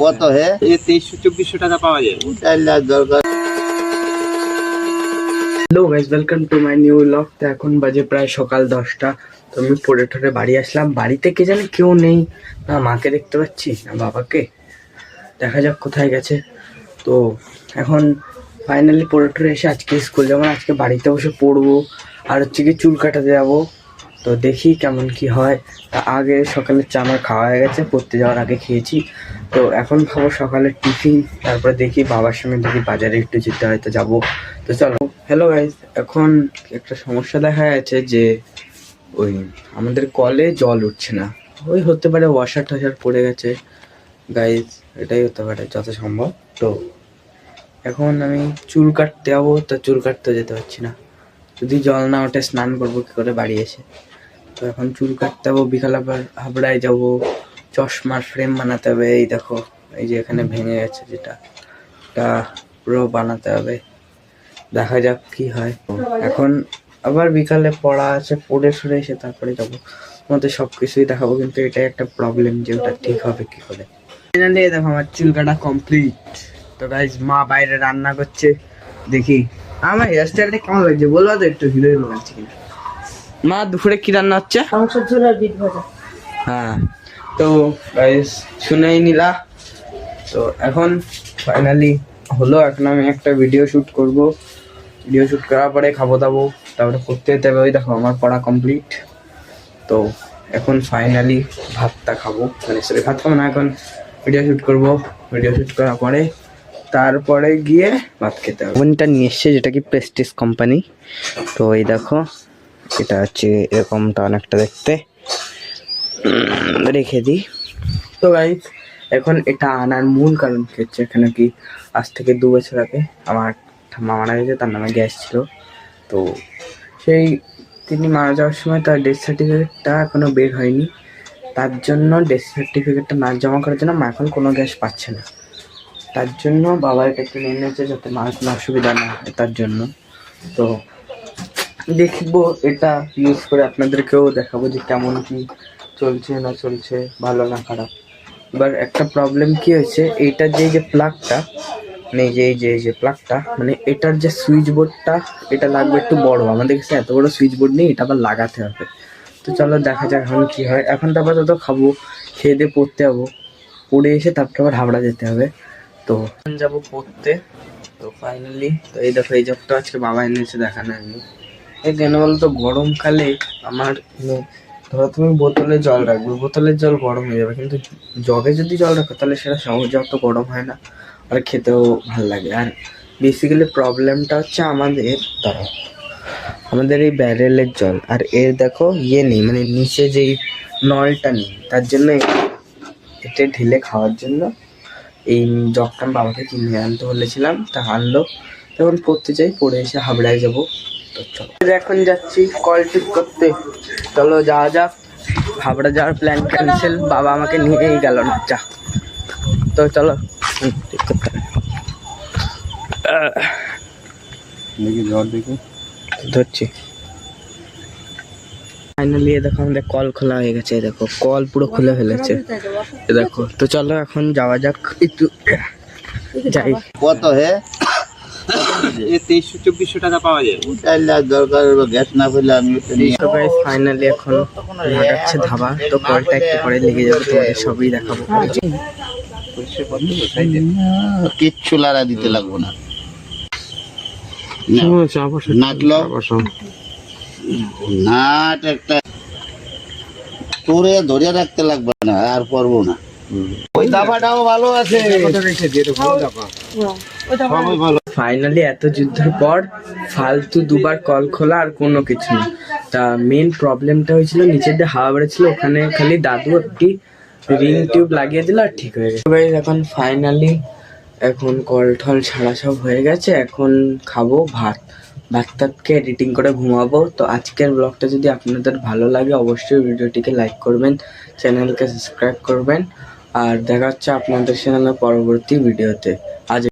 কত হে? এই 2300-2400 টাকা পাওয়া যায়। দরকার। Hello guys, welcome to my new blog. তো এখন বাজে প্রায় সকাল 10টা। তো আমি পড়ে ঠরে বাড়ি আসলাম। বাড়িতে কে জানে কেউ নেই, না মাকে দেখতে পাচ্ছি না বাবাকে। দেখা যাক কোথায় গেছে। তো এখন ফাইনালি পড়ে ঠরে এসে আজকে স্কুল যাবো না, আজকে বাড়িতে বসে পড়বো। আর হচ্ছে কি চুল কাটাতে যাবো। তো দেখি কেমন কি হয়। তা আগে সকালের চা আমার খাওয়া হয়ে গেছে, পড়তে যাওয়ার আগে খেয়েছি। তো এখন খাবো সকালের টিফিন, তারপরে দেখি বাবার সঙ্গে যদি বাজারে একটু যেতে হয় তো যাবো। তো চলো। হ্যালো গাইজ, এখন একটা সমস্যা দেখা যাচ্ছে যে ওই আমাদের কলে জল উঠছে না। ওই হতে পারে ওয়াশার টাশার পড়ে গেছে গাইজ, এটাই হতে পারে যত সম্ভব। তো এখন আমি চুল কাটতে যাবো, তো চুল কাটতে যেতে পারছি না। যদি জল না ওঠে স্নান করবো কি করে বাড়ি এসে। তো এখন চুল কাটতে যাবো, বিকাল আবার হাবড়ায় যাবো, চশমার ফ্রেম বানাতে হবে। এই দেখো, এই যে এখানে ভেঙে গেছে যেটা, এটা পুরো বানাতে হবে। দেখা যাক কি হয়। এখন আবার বিকালে পড়া আছে, পড়ে সরে এসে তারপরে যাবো। তোমাদের সব কিছুই দেখাবো, কিন্তু এটাই একটা প্রবলেম যে ওটা ঠিক হবে কি করে। ফাইনালি দেখো আমার চুল কাটা কমপ্লিট। তো গাইজ মা বাইরে রান্না করছে, দেখি আমার হেয়ার স্টাইলটা কেমন লাগছে বলবা তো একটু, হিরো হিরো লাগছে কিনা। মা দুপুরে কি রান্না হচ্ছে? মাংসের ঝোল আর বিট ভাজা। হ্যাঁ, তো গাইজ শুনেই নিলা। তো এখন ফাইনালি হলো, এখন আমি একটা ভিডিও শ্যুট করব। ভিডিও শ্যুট করার পরে খাবো দাবো, তারপরে পড়তে যেতে হবে। ওই দেখো আমার পড়া কমপ্লিট। তো এখন ফাইনালি ভাতটা খাবো, মানে সরি ভাত খাবো না, এখন ভিডিও শ্যুট করবো। ভিডিও শ্যুট করার পরে তারপরে গিয়ে ভাত খেতে হবে। ওভেনটা নিয়ে এসছে, যেটা কি প্রেস্টিজ কোম্পানি। তো এই দেখো, এটা হচ্ছে এরকমটা অনেকটা দেখতে। রেখে দিই। তো গাইজ এখন এটা আনার মূল কারণ কি হচ্ছে, এখানে কি আজ থেকে 2 বছর আগে আমার ঠাম্মা মারা গেছে, তার নামে গ্যাস ছিল। তো সেই তিনি মারা যাওয়ার সময় তার ডেথ সার্টিফিকেটটা এখনো বের হয়নি। তার জন্য ডেথ সার্টিফিকেটটা না জমা করার জন্য মা এখন কোনো গ্যাস পাচ্ছে না। তার জন্য বাবা এটা একটু নিয়ে নিয়েছে, যাতে মার কোনো অসুবিধা না হয় তার জন্য। তো দেখবো এটা ইউজ করে আপনাদেরকেও দেখাবো যে কেমন কি চলছে না চলছে, ভালো না খারাপ। এবার একটা প্রবলেম কি হয়েছে, এইটার যে প্লাগটা, মানে এই যে প্লাগটা, মানে এটার যে সুইচ বোর্ডটা, এটা লাগবে একটু বড়। আমাদের কাছে এত বড় সুইচ বোর্ড নেই, এটা আবার লাগাতে হবে। তো চলো দেখা যাক এখন কি হয়। এখন তো আপাতত খাবো, খেয়ে দিয়ে পড়তে যাবো, পড়ে এসে তারপরে আবার হাবড়া যেতে হবে। তো যাবো পড়তে। তো ফাইনালি তো এই দেখো, এই জগটা আজকে বাবা এনেছে, দেখানো হয়নি। এই কেন বলতো, গরমকালে আমার ধরো তুমি বোতলে জল রাখবে, বোতলের জল গরম হয়ে যাবে, কিন্তু জগে যদি জল রাখো তাহলে সেটা সহজে অত গরম হয় না, আর খেতেও ভালো লাগে। আর বেসিক্যালি প্রবলেমটা হচ্ছে আমাদের এই ব্যারেলের জল, আর এর দেখো ইয়ে নেই, মানে নিচে যেই নলটা নেই, তার জন্য এতে ঢেলে খাওয়ার জন্য এই জগটা আমি বাবাকে কিনে আনতে বলেছিলাম, তা আনলো। তখন পড়তে যাই, পড়ে এসে হাবড়ায় যাবো। তো চলো এখন যাচ্ছি কল ঠিক করতে। চলো যাওয়া যাক। হাবড়া যাওয়ার প্ল্যান ক্যান্সেল, বাবা আমাকে নিয়েই গেল না। যা, তো চলো ঠিক করতে দেখি জ্বর দেখি ধরছি। ফাইনালি দেখো আমাদের কল খোলা হয়ে গেছে, দেখো কল পুরো খুলে ফেলেছে দেখো। তো চলো এখন যাওয়া যাক, একটু যাই। কত হে? এই 2300-2400 টাকা পাওয়া যায়। দরকার, গ্যাস না পেলে আমি তো গাইস ফাইনালি এখন লাগাচ্ছে ধাবা। তো কলটা একটু পরে লেগে যাবে, তোমাদের সবই দেখাবো। কিচ্ছু লাড়া দিতে লাগবো না। নাটলো নাট একটা তোরে ধরে রাখতে লাগবে না, আর পারবো না। ওই দাবাটাও ভালো আছে। ফাইনালি এত যুদ্ধের পর ফালতু দুবার কল খোলা, আর কোনো কিছু না। তা মেন প্রবলেমটা হয়েছিল নিচের দিয়ে হাওয়া বেড়েছিল, ওখানে খালি দাদু একটি রিং টিউব লাগিয়ে দিল আর ঠিক হয়ে গেছে। এখন ফাইনালি এখন কল ঠল ছাড়া সব হয়ে গেছে, এখন খাবো ভাত। ভাতটাকে এডিটিং করে ঘুমাবো। তো আজকের ব্লগটা যদি আপনাদের ভালো লাগে অবশ্যই ভিডিওটিকে লাইক করবেন, চ্যানেলকে সাবস্ক্রাইব করবেন, আর দেখা হচ্ছে আপনাদের সাথে পরবর্তী ভিডিওতে। আজ